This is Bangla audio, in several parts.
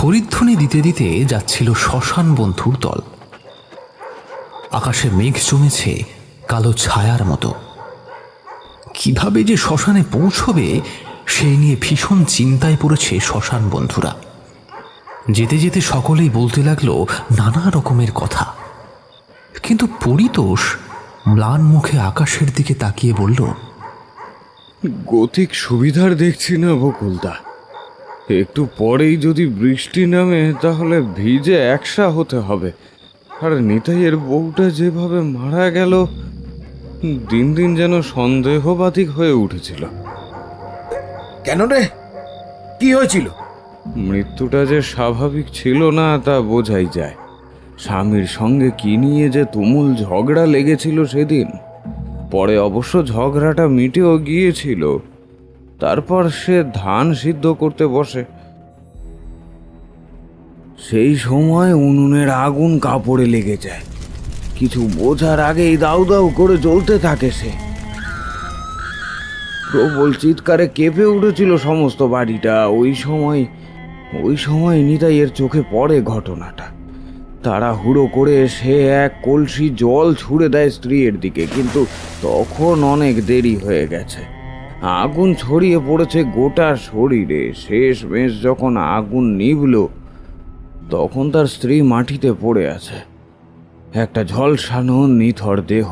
হরিধ্বনি দিতে দিতে যাচ্ছিল শ্মশান বন্ধুর দল। আকাশে মেঘ জমেছে কালো ছায়ার মতো। কিভাবে যে শ্মশানে পৌঁছবে সেই নিয়ে ভীষণ চিন্তায় পড়েছে শ্মশান বন্ধুরা। যেতে যেতে সকলেই বলতে লাগলো নানা রকমের কথা। কিন্তু পরিতোষ ম্লান মুখে আকাশের দিকে তাকিয়ে বলল, গতিক সুবিধার দেখছি না বকুলদা। একটু পরেই যদি বৃষ্টি নামে তাহলে ভিজে একসা হতে হবে। আর নিতাইয়ের বউটা যেভাবে মারা গেল, দিন দিন যেন সন্দেহবাতিক হয়ে উঠেছিল। কেন রে, কি হয়েছিল? মৃত্যুটা যে স্বাভাবিক ছিল না তা বোঝাই যায়। স্বামীর সঙ্গে কি নিয়ে যে তুমুল ঝগড়া লেগেছিল সেদিন। পরে অবশ্য ঝগড়াটা মিটেও গিয়েছিল। তারপর সে ধান সিদ্ধ করতে বসে। সেই সময় উনুনের আগুন কাপড়ে লেগে যায়। কিছু বোঝার আগেই দাউ দাউ করে জ্বলতে থাকে সে। প্রবল চিৎকারে কেঁপে উঠেছিল সমস্ত বাড়িটা। ওই সময় নিতাইয়ের চোখে পড়ে ঘটনাটা। তাড়াহুড়ো করে সে এক কলসি জল ছুঁড়ে দেয় স্ত্রীর দিকে, কিন্তু তখন অনেক দেরি হয়ে গেছে। আগুন ছড়িয়ে পড়েছে গোটা শরীরে। শেষমেশ যখন আগুন নিভল, তখন তার স্ত্রী মাটিতে পড়ে আছে, একটা ঝলসানো নিথর দেহ।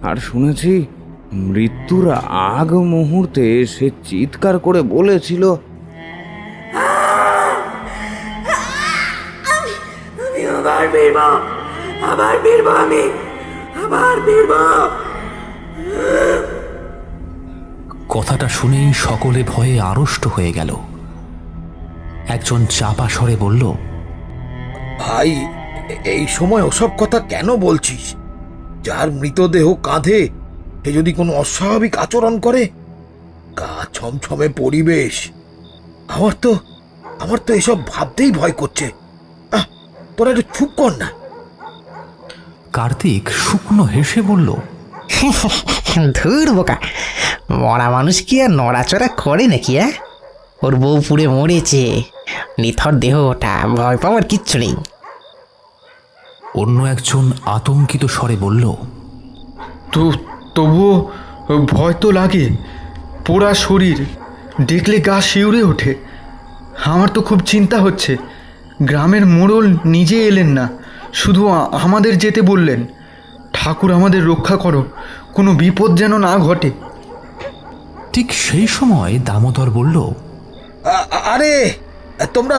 আর শুনেছি মৃত্যুর আগ মুহূর্তে সে চিৎকার করে বলেছিল, কথাটা শুনেই সকলে ভয়ে আড়ষ্ট হয়ে গেল। একজন চাপা স্বরে বলল, ভাই, এই সময় ওসব কথা কেন বলছিস? যার মৃতদেহ কাঁধে সে যদি কোনো অস্বাভাবিক আচরণ করে, গা ছমছমে পরিবেশ, আমার তো এসব ভাবতেই ভয় করছে। তোরা একটু চুপ কর না। কার্তিক শুকনো হেসে বলল, ধুর বোকা, মরা মানুষ কি আর নড়াচড়া করে নাকি? ওর বউ পুড়ে মরেছে, নিথর দেহ ওটা, ভয় পাওয়ার কিচ্ছু নেই। অন্য একজন আতঙ্কিত স্বরে বলল, তবুও ভয় তো লাগে। পোড়া শরীর দেখলে গা শিউরে ওঠে। আমার তো খুব চিন্তা হচ্ছে। গ্রামের মোড়ল নিজে এলেন না, শুধু আমাদের যেতে বললেন। ঠাকুর আমাদের রক্ষা করো, কোনো বিপদ যেন না ঘটে। ঠিক সেই সময় দামোদর বলল, আরে তোমরা